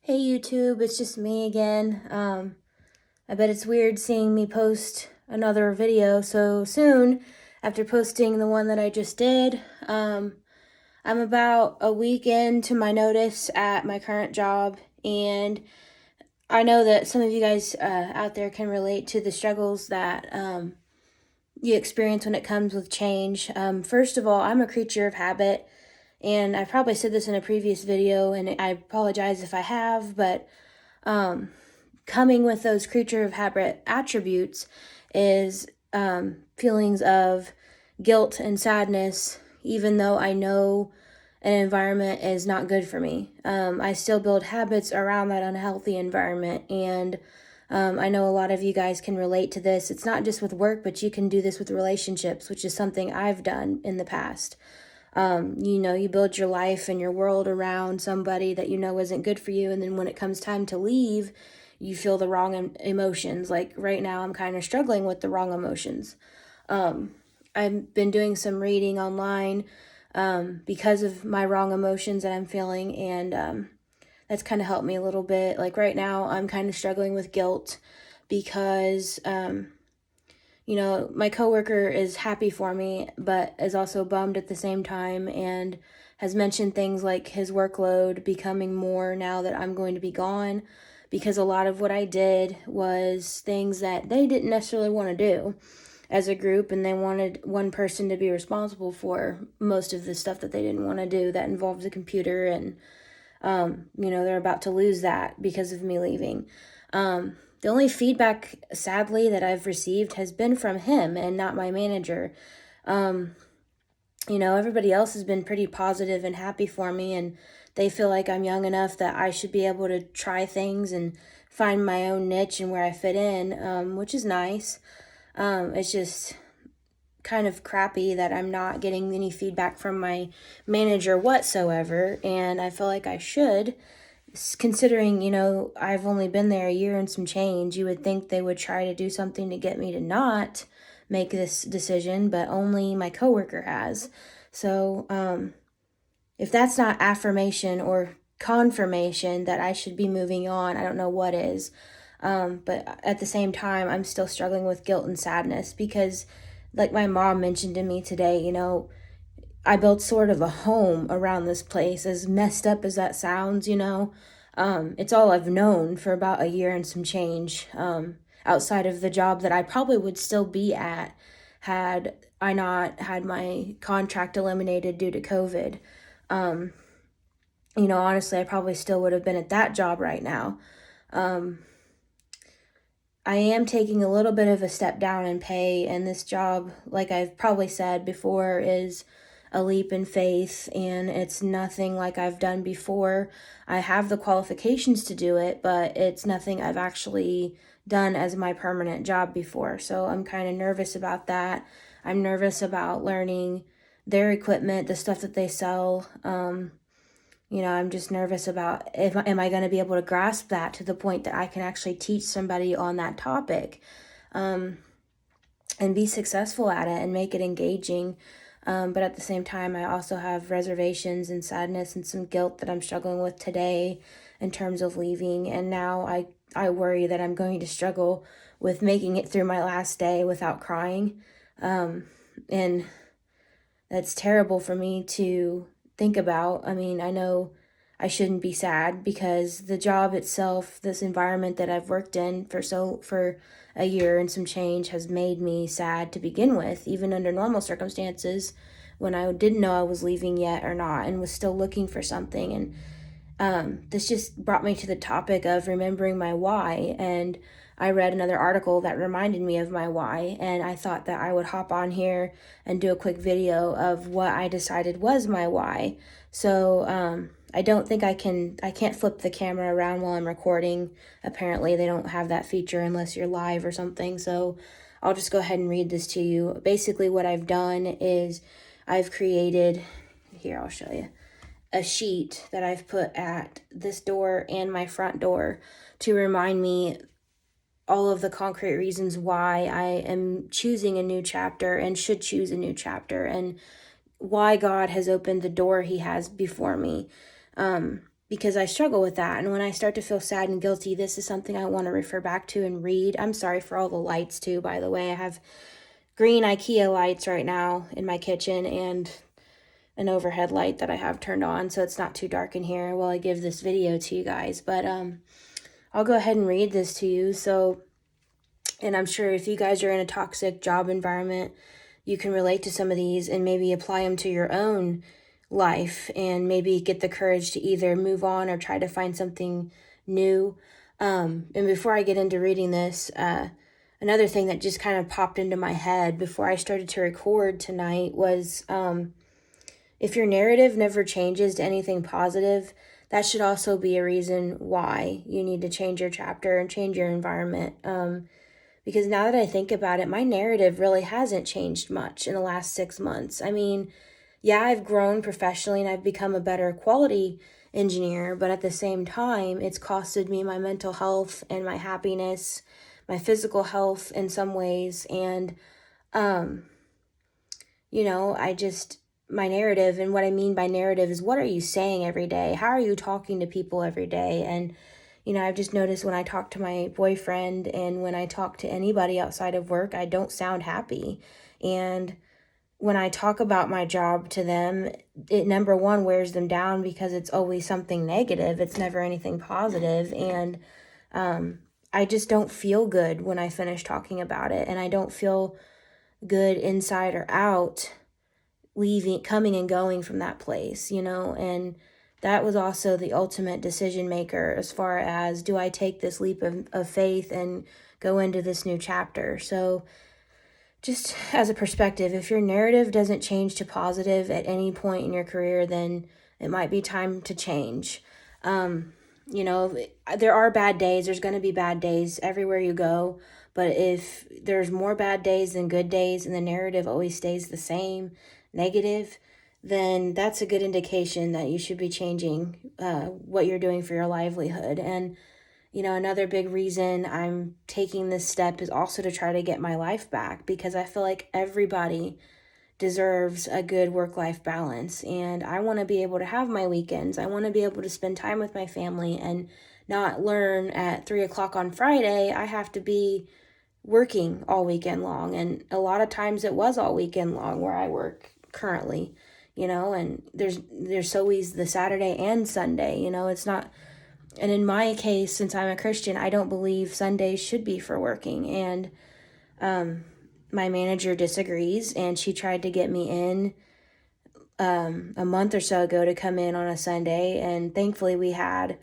Hey YouTube, it's just me again. I bet it's weird seeing me post another video so soon after posting the one that I just did. I'm about a week into my notice at my current job, and I know that some of you guys out there can relate to the struggles that you experience when it comes with change. First of all, I'm a creature of habit, and I probably said this in a previous video, and I apologize if I have, but coming with those creature of habit attributes is feelings of guilt and sadness, even though I know an environment is not good for me. I still build habits around that unhealthy environment, and I know a lot of you guys can relate to this. It's not just with work, but you can do this with relationships, which is something I've done in the past. You build your life and your world around somebody that you know isn't good for you, and then when it comes time to leave, you feel the wrong emotions. Like right now, I'm kind of struggling with the wrong emotions. I've been doing some reading online because of my wrong emotions that I'm feeling, and that's kind of helped me a little bit. Like right now, I'm kind of struggling with guilt because my coworker is happy for me, but is also bummed at the same time, and has mentioned things like his workload becoming more now that I'm going to be gone, because a lot of what I did was things that they didn't necessarily want to do as a group, and they wanted one person to be responsible for most of the stuff that they didn't want to do that involved the computer, and they're about to lose that because of me leaving. The only feedback, sadly, that I've received has been from him and not my manager. Everybody else has been pretty positive and happy for me, and they feel like I'm young enough that I should be able to try things and find my own niche and where I fit in, which is nice. It's just kind of crappy that I'm not getting any feedback from my manager whatsoever, and I feel like I should. Considering, I've only been there a year and some change, you would think they would try to do something to get me to not make this decision, but only my coworker has. So, if that's not affirmation or confirmation that I should be moving on, I don't know what is. But at the same time, I'm still struggling with guilt and sadness because, like my mom mentioned to me today, I built sort of a home around this place, as messed up as that sounds. It's all I've known for about a year and some change, outside of the job that I probably would still be at had I not had my contract eliminated due to COVID. Honestly, I probably still would have been at that job right now. I am taking a little bit of a step down in pay, and this job, like I've probably said before, is a leap in faith, and it's nothing like I've done before. I have the qualifications to do it, but it's nothing I've actually done as my permanent job before. So I'm kind of nervous about that. I'm nervous about learning their equipment, the stuff that they sell. I'm just nervous about am I going to be able to grasp that to the point that I can actually teach somebody on that topic, and be successful at it and make it engaging. But at the same time, I also have reservations and sadness and some guilt that I'm struggling with today in terms of leaving. And now I worry that I'm going to struggle with making it through my last day without crying. And that's terrible for me to think about. I mean, I know I shouldn't be sad because the job itself, this environment that I've worked in for a year and some change, has made me sad to begin with, even under normal circumstances when I didn't know I was leaving yet or not and was still looking for something. And this just brought me to the topic of remembering my why, and I read another article that reminded me of my why, and I thought that I would hop on here and do a quick video of what I decided was my why. So I don't think I can't flip the camera around while I'm recording. Apparently they don't have that feature unless you're live or something, so I'll just go ahead and read this to you. Basically what I've done is I've created, here I'll show you, a sheet that I've put at this door and my front door to remind me all of the concrete reasons why I am choosing a new chapter and should choose a new chapter, and why God has opened the door he has before me. because I struggle with that. And when I start to feel sad and guilty, this is something I want to refer back to and read. I'm sorry for all the lights too, by the way. I have green IKEA lights right now in my kitchen and an overhead light that I have turned on, so it's not too dark in here while I give this video to you guys. But I'll go ahead and read this to you. So, and I'm sure if you guys are in a toxic job environment, you can relate to some of these and maybe apply them to your own life and maybe get the courage to either move on or try to find something new. And before I get into reading this, another thing that just kind of popped into my head before I started to record tonight was if your narrative never changes to anything positive, that should also be a reason why you need to change your chapter and change your environment. Because now that I think about it, my narrative really hasn't changed much in the last 6 months. I mean, yeah, I've grown professionally and I've become a better quality engineer, but at the same time, it's costed me my mental health and my happiness, my physical health in some ways. And, my narrative, and what I mean by narrative is, what are you saying every day? How are you talking to people every day? And, I've just noticed when I talk to my boyfriend and when I talk to anybody outside of work, I don't sound happy. And when I talk about my job to them, it number one wears them down because it's always something negative. It's never anything positive. And I just don't feel good when I finish talking about it. And I don't feel good inside or out coming and going from that place, and that was also the ultimate decision maker as far as, do I take this leap of faith and go into this new chapter? So just as a perspective, if your narrative doesn't change to positive at any point in your career, then it might be time to change. There are bad days. There's going to be bad days everywhere you go. But if there's more bad days than good days and the narrative always stays the same, negative, then that's a good indication that you should be changing what you're doing for your livelihood. And, another big reason I'm taking this step is also to try to get my life back, because I feel like everybody deserves a good work-life balance. And I want to be able to have my weekends. I want to be able to spend time with my family and not learn at 3 o'clock on Friday I have to be working all weekend long. And a lot of times it was all weekend long where I work currently, and there's always the Saturday and Sunday, it's not. And in my case, since I'm a Christian, I don't believe Sundays should be for working. And my manager disagrees, and she tried to get me in a month or so ago to come in on a Sunday. And thankfully we had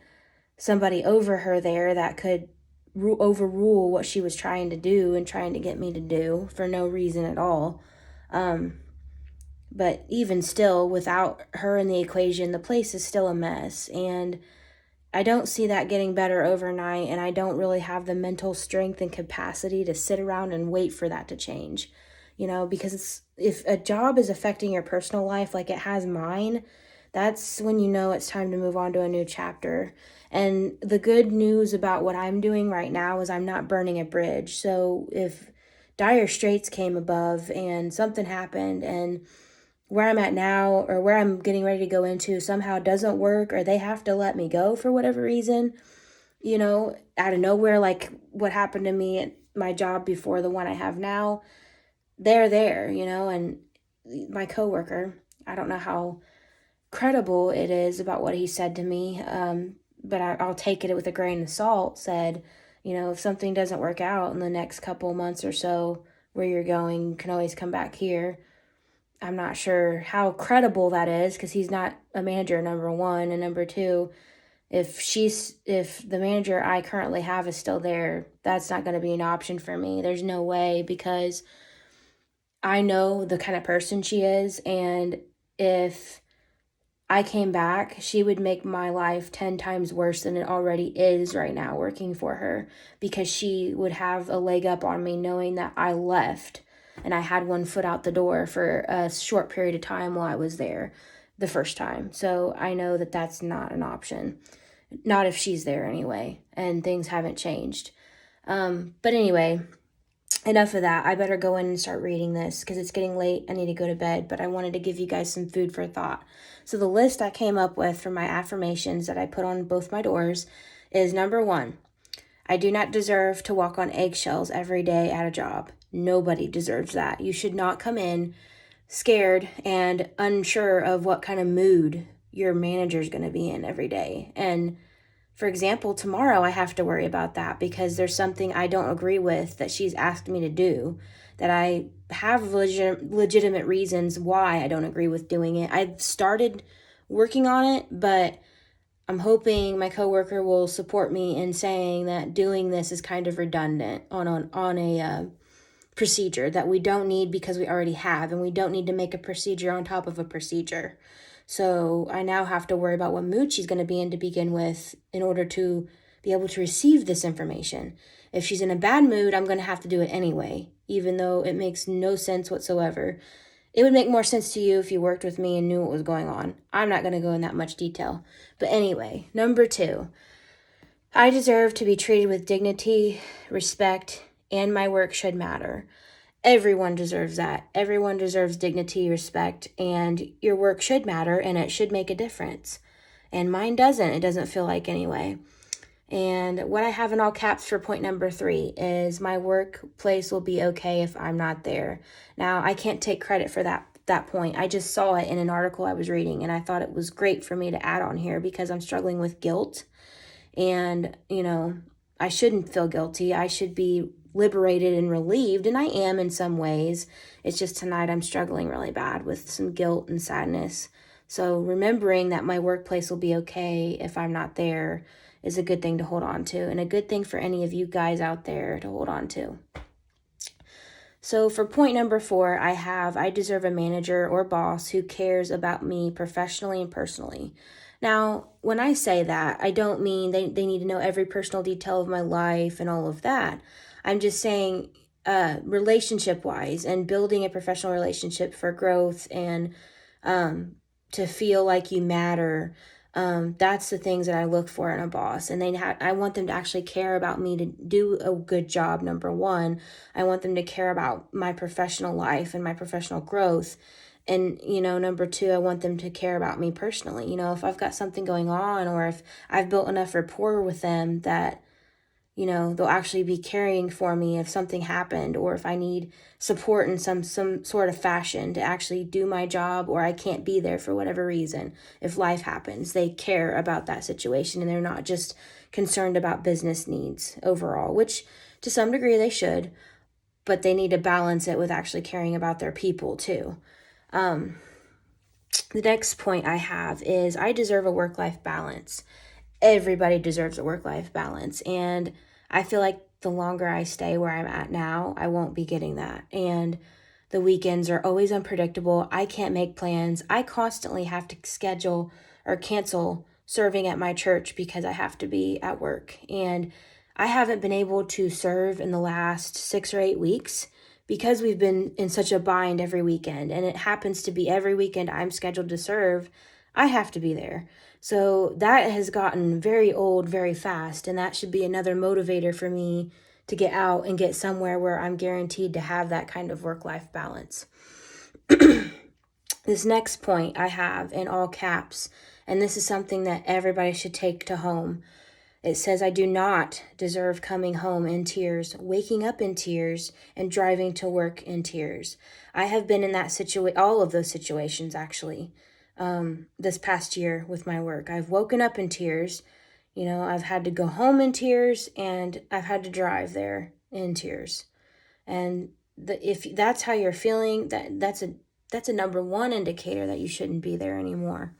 somebody over her there that could overrule what she was trying to do and trying to get me to do for no reason at all. But even still, without her in the equation, the place is still a mess. And I don't see that getting better overnight, and I don't really have the mental strength and capacity to sit around and wait for that to change. Because if a job is affecting your personal life like it has mine, that's when it's time to move on to a new chapter. And the good news about what I'm doing right now is I'm not burning a bridge. So if dire straits came above and something happened and where I'm at now or where I'm getting ready to go into somehow doesn't work, or they have to let me go for whatever reason, out of nowhere, like what happened to me at my job before the one I have now, they're there, and my coworker, I don't know how credible it is about what he said to me, but I'll take it with a grain of salt, said, if something doesn't work out in the next couple months or so where you're going, you can always come back here. I'm not sure how credible that is, because he's not a manager, number one. And number two, if the manager I currently have is still there, that's not going to be an option for me. There's no way, because I know the kind of person she is. And if I came back, she would make my life 10 times worse than it already is right now working for her, because she would have a leg up on me knowing that I left and I had one foot out the door for a short period of time while I was there the first time. So I know that that's not an option. Not if she's there anyway, and things haven't changed. But anyway, enough of that. I better go in and start reading this because it's getting late. I need to go to bed, but I wanted to give you guys some food for thought. So the list I came up with for my affirmations that I put on both my doors is number 1, I do not deserve to walk on eggshells every day at a job. Nobody deserves that. You should not come in scared and unsure of what kind of mood your manager's going to be in every day. And for example, tomorrow I have to worry about that because there's something I don't agree with that she's asked me to do, that I have legitimate reasons why I don't agree with doing it. I've started working on it, but I'm hoping my coworker will support me in saying that doing this is kind of redundant on a procedure that we don't need because we already have, and we don't need to make a procedure on top of a procedure. So I now have to worry about what mood she's going to be in to begin with in order to be able to receive this information. If she's in a bad mood, I'm going to have to do it anyway, even though it makes no sense whatsoever. It would make more sense to you if you worked with me and knew what was going on. I'm not going to go in that much detail. But anyway, number 2, I deserve to be treated with dignity, respect, and my work should matter. Everyone deserves that. Everyone deserves dignity, respect, and your work should matter and it should make a difference. And mine doesn't. It doesn't feel like anyway. And what I have in all caps for point number 3 is my workplace will be okay if I'm not there. Now, I can't take credit for that point. I just saw it in an article I was reading, and I thought it was great for me to add on here because I'm struggling with guilt. And, I shouldn't feel guilty. I should be liberated and relieved, and I am in some ways. It's just tonight I'm struggling really bad with some guilt and sadness. So remembering that my workplace will be okay if I'm not there is a good thing to hold on to, and a good thing for any of you guys out there to hold on to. So for point number 4, I deserve a manager or boss who cares about me professionally and personally. Now, when I say that, I don't mean they need to know every personal detail of my life and all of that. I'm just saying relationship-wise and building a professional relationship for growth and to feel like you matter. That's the things that I look for in a boss. And I want them to actually care about me to do a good job, number 1. I want them to care about my professional life and my professional growth. And, number 2, I want them to care about me personally. If I've got something going on or if I've built enough rapport with them that, they'll actually be caring for me if something happened or if I need support in some sort of fashion to actually do my job, or I can't be there for whatever reason. If life happens, they care about that situation and they're not just concerned about business needs overall, which to some degree they should, but they need to balance it with actually caring about their people too. The next point I have is I deserve a work-life balance. Everybody deserves a work-life balance. And I feel like the longer I stay where I'm at now, I won't be getting that. And the weekends are always unpredictable. I can't make plans. I constantly have to schedule or cancel serving at my church because I have to be at work. And I haven't been able to serve in the last 6 or 8 weeks because we've been in such a bind every weekend. And it happens to be every weekend I'm scheduled to serve, I have to be there. So that has gotten very old very fast, and that should be another motivator for me to get out and get somewhere where I'm guaranteed to have that kind of work-life balance. This next point I have in all caps, and this is something that everybody should take to home. It says, I do not deserve coming home in tears, waking up in tears, and driving to work in tears. I have been in that all of those situations actually. This past year with my work. I've woken up in tears, I've had to go home in tears, and I've had to drive there in tears. And if that's how you're feeling, that's a number 1 indicator that you shouldn't be there anymore.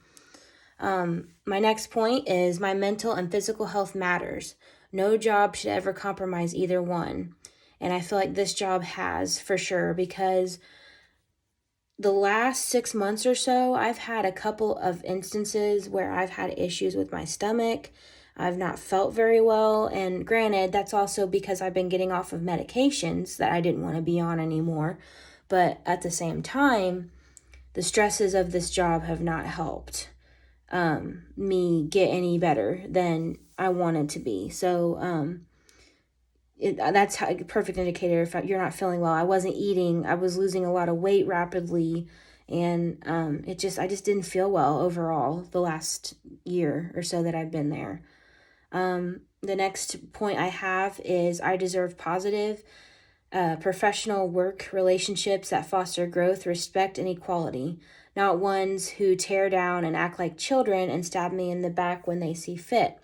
My next point is my mental and physical health matters. No job should ever compromise either one. And I feel like this job has for sure, because the last 6 months or so, I've had a couple of instances where I've had issues with my stomach. I've not felt very well. And granted, that's also because I've been getting off of medications that I didn't want to be on anymore. But at the same time, the stresses of this job have not helped me get any better than I wanted to be. So that's a perfect indicator if you're not feeling well. I wasn't eating. I was losing a lot of weight rapidly, and I just didn't feel well overall the last year or so that I've been there. The next point I have is I deserve positive professional work relationships that foster growth, respect, and equality, not ones who tear down and act like children and stab me in the back when they see fit.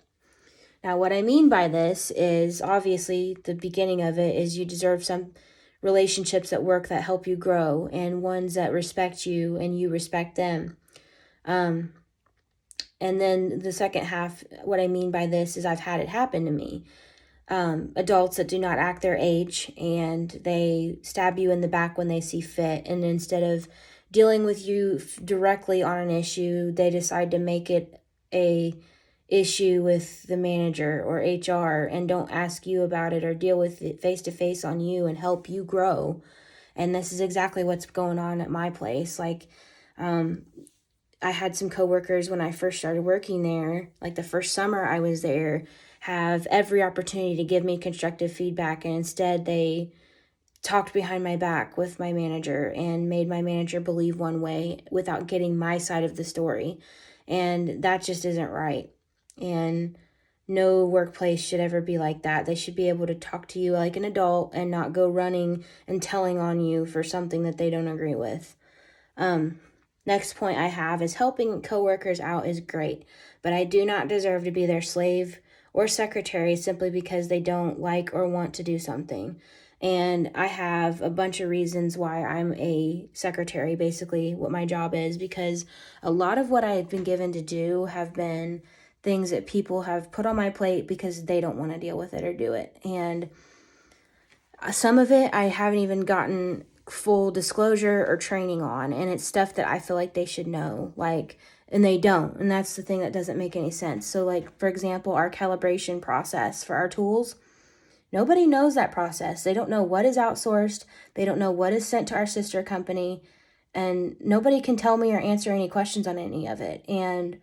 Now, what I mean by this is obviously the beginning of it is you deserve some relationships at work that help you grow and ones that respect you and you respect them. Um, and then the second half, what I mean by this is I've had it happen to me. Adults that do not act their age and they stab you in the back when they see fit. And instead of dealing with you directly on an issue, they decide to make it a issue with the manager or HR and don't ask you about it or deal with it face to face on you and help you grow. And this is exactly what's going on at my place. Like, I had some coworkers when I first started working there, like the first summer I was there, have every opportunity to give me constructive feedback, and instead they talked behind my back with my manager and made my manager believe one way without getting my side of the story. And that just isn't right. And no workplace should ever be like that. They should be able to talk to you like an adult and not go running and telling on you for something that they don't agree with. Next point I have is helping coworkers out is great, but I do not deserve to be their slave or secretary simply because they don't like or want to do something. And I have a bunch of reasons why I'm a secretary, basically what my job is, because a lot of what I've been given to do have been things that people have put on my plate because they don't want to deal with it or do it. And some of it I haven't even gotten full disclosure or training on, and it's stuff that I feel like they should know, like, and they don't, and that's the thing that doesn't make any sense. So like, for example, our calibration process for our tools, nobody knows that process. They don't know what is outsourced, they don't know what is sent to our sister company, and nobody can tell me or answer any questions on any of it. And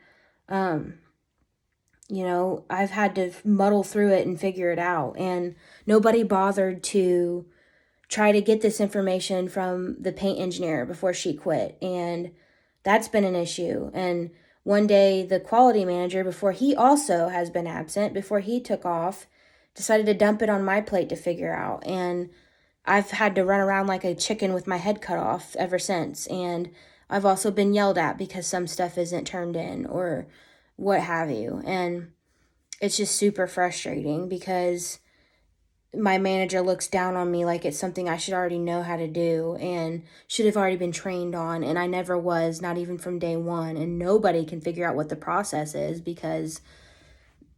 I've had to muddle through it and figure it out, and nobody bothered to try to get this information from the paint engineer before she quit. And that's been an issue. And one day, the quality manager, before he also has been absent, before he took off, decided to dump it on my plate to figure out. And I've had to run around like a chicken with my head cut off ever since. And I've also been yelled at because some stuff isn't turned in or what have you. And it's just super frustrating because my manager looks down on me like it's something I should already know how to do and should have already been trained on. And I never was, not even from day one. And nobody can figure out what the process is because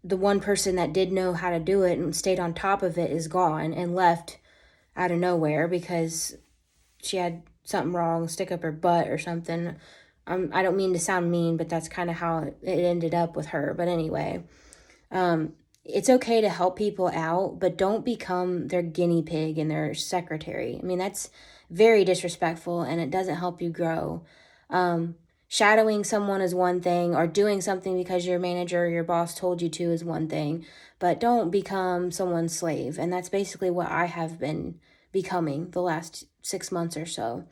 the one person that did know how to do it and stayed on top of it is gone and left out of nowhere because she had something wrong, stick up her butt or something. I don't mean to sound mean, but that's kind of how it ended up with her. But anyway, it's okay to help people out, but don't become their guinea pig and their secretary. I mean, that's very disrespectful and it doesn't help you grow. Shadowing someone is one thing, or doing something because your manager or your boss told you to is one thing, but don't become someone's slave. And that's basically what I have been becoming the last 6 months or so.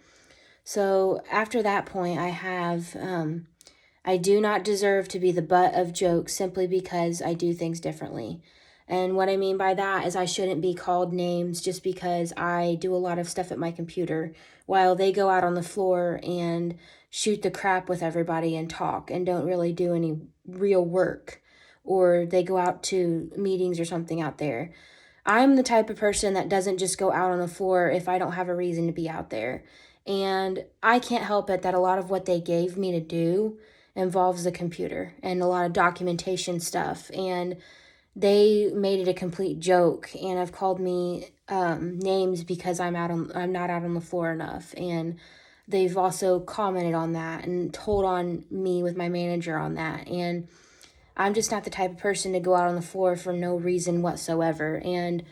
So after that point, I do not deserve to be the butt of jokes simply because I do things differently. And what I mean by that is I shouldn't be called names just because I do a lot of stuff at my computer while they go out on the floor and shoot the crap with everybody and talk and don't really do any real work. Or they go out to meetings or something out there. I'm the type of person that doesn't just go out on the floor if I don't have a reason to be out there. And I can't help it that a lot of what they gave me to do involves the computer and a lot of documentation stuff. And they made it a complete joke and have called me names because I'm not out on the floor enough. And they've also commented on that and told on me with my manager on that. And I'm just not the type of person to go out on the floor for no reason whatsoever. And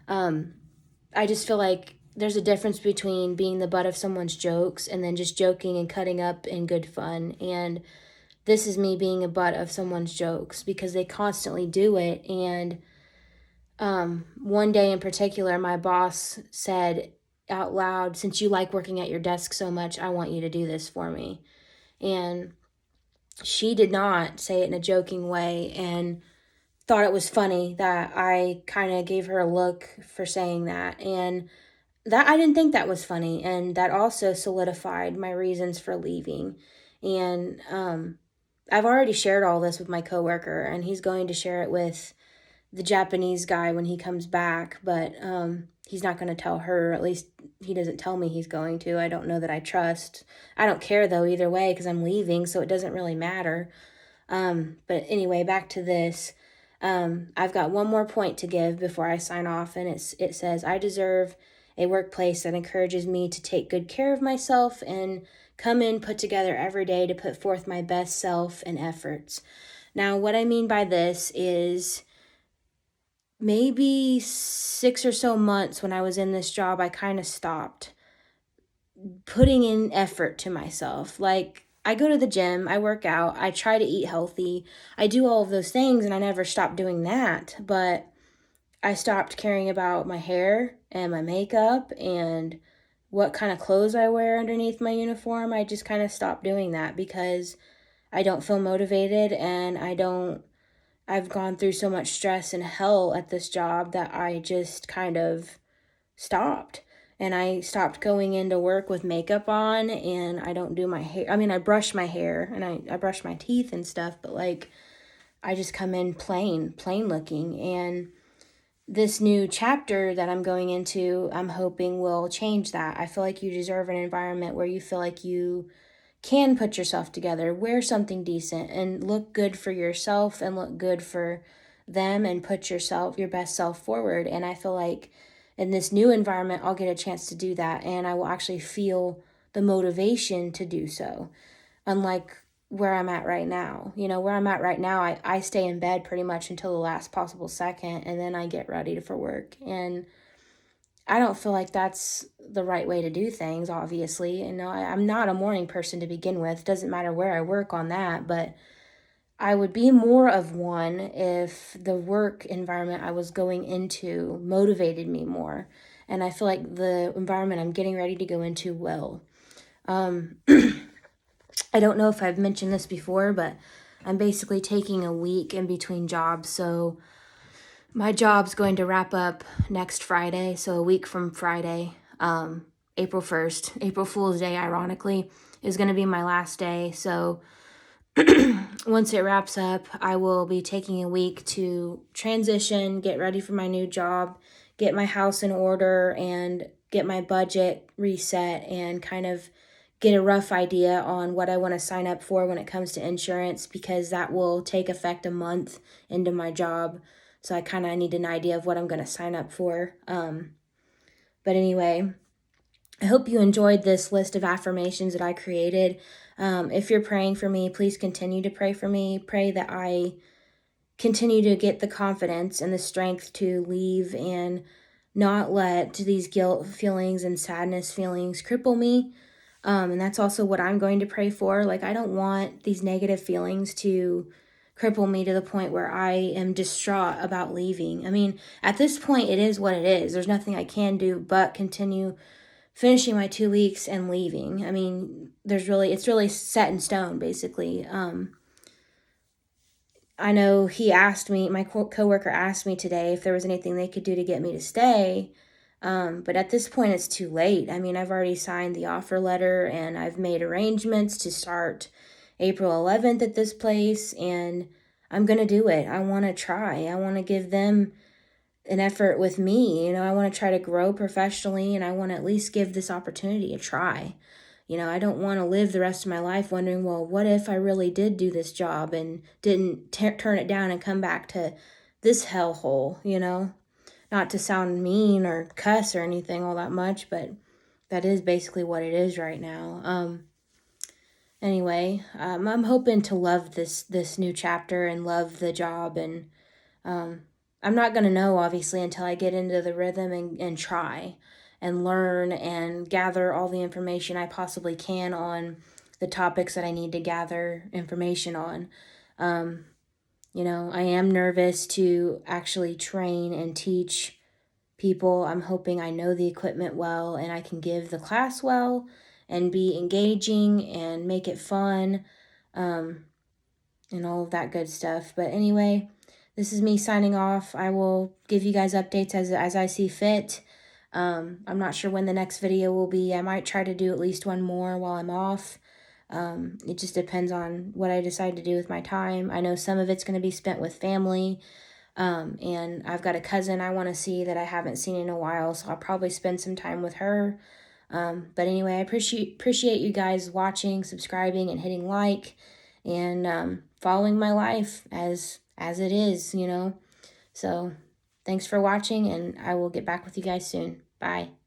I just feel like there's a difference between being the butt of someone's jokes and then just joking and cutting up in good fun. And this is me being a butt of someone's jokes because they constantly do it. And One day in particular, my boss said out loud, "Since you like working at your desk so much, I want you to do this for me." And she did not say it in a joking way and thought it was funny that I kind of gave her a look for saying that. And that I didn't think that was funny. And that also solidified my reasons for leaving. And I've already shared all this with my coworker, and he's going to share it with the Japanese guy when he comes back, but he's not going to tell her. At least he doesn't tell me he's going to. I don't know that I trust. I don't care though either way because I'm leaving, so it doesn't really matter. But anyway, back to this. I've got one more point to give before I sign off, and it says I deserve a workplace that encourages me to take good care of myself and come in put together every day to put forth my best self and efforts. Now, what I mean by this is maybe 6 or so months when I was in this job, I kind of stopped putting in effort to myself. Like, I go to the gym, I work out, I try to eat healthy, I do all of those things, and I never stopped doing that. But I stopped caring about my hair and my makeup and what kind of clothes I wear underneath my uniform. I just kind of stopped doing that because I don't feel motivated, and I've gone through so much stress and hell at this job that I just kind of stopped. And I stopped going into work with makeup on, and I don't do my hair. I mean, I brush my hair and I brush my teeth and stuff, but like I just come in plain looking. And this new chapter that I'm going into, I'm hoping will change that. I feel like you deserve an environment where you feel like you can put yourself together, wear something decent, and look good for yourself and look good for them, and put your best self forward. And I feel like in this new environment, I'll get a chance to do that, and I will actually feel the motivation to do so. Unlike where I'm at right now. Where I'm at right now, I stay in bed pretty much until the last possible second, and then I get ready for work. And I don't feel like that's the right way to do things, obviously. And no, I'm not a morning person to begin with. Doesn't matter where I work on that, but I would be more of one if the work environment I was going into motivated me more. And I feel like the environment I'm getting ready to go into will. Um, I don't know if I've mentioned this before, but I'm basically taking a week in between jobs. So my job's going to wrap up next Friday. So a week from Friday, April 1st, April Fool's Day, ironically, is going to be my last day. So once it wraps up, I will be taking a week to transition, get ready for my new job, get my house in order, and get my budget reset, and kind of get a rough idea on what I want to sign up for when it comes to insurance, because that will take effect a month into my job. So I kind of need an idea of what I'm going to sign up for. But anyway, I hope you enjoyed this list of affirmations that I created. If you're praying for me, please continue to pray for me. Pray that I continue to get the confidence and the strength to leave and not let these guilt feelings and sadness feelings cripple me. And that's also what I'm going to pray for. Like, I don't want these negative feelings to cripple me to the point where I am distraught about leaving. I mean, at this point, it is what it is. There's nothing I can do but continue finishing my 2 weeks and leaving. I mean, it's really set in stone, basically. I know my coworker asked me today if there was anything they could do to get me to stay. But at this point, it's too late. I mean, I've already signed the offer letter, and I've made arrangements to start April 11th at this place, and I'm going to do it. I want to try. I want to give them an effort with me. I want to try to grow professionally, and I want to at least give this opportunity a try. I don't want to live the rest of my life wondering, well, what if I really did do this job and didn't turn it down and come back to this hellhole. Not to sound mean or cuss or anything all that much, but that is basically what it is right now. Anyway, I'm hoping to love this new chapter and love the job, and I'm not going to know, obviously, until I get into the rhythm and try and learn and gather all the information I possibly can on the topics that I need to gather information on. You know, I am nervous to actually train and teach people. I'm hoping I know the equipment well and I can give the class well and be engaging and make it fun, and all of that good stuff. But anyway, this is me signing off. I will give you guys updates as I see fit. I'm not sure when the next video will be. I might try to do at least one more while I'm off. It just depends on what I decide to do with my time. I know some of it's going to be spent with family. And I've got a cousin I want to see that I haven't seen in a while, so I'll probably spend some time with her. But anyway, I appreciate you guys watching, subscribing, and hitting like, and following my life as it is, you know. So thanks for watching, and I will get back with you guys soon. Bye.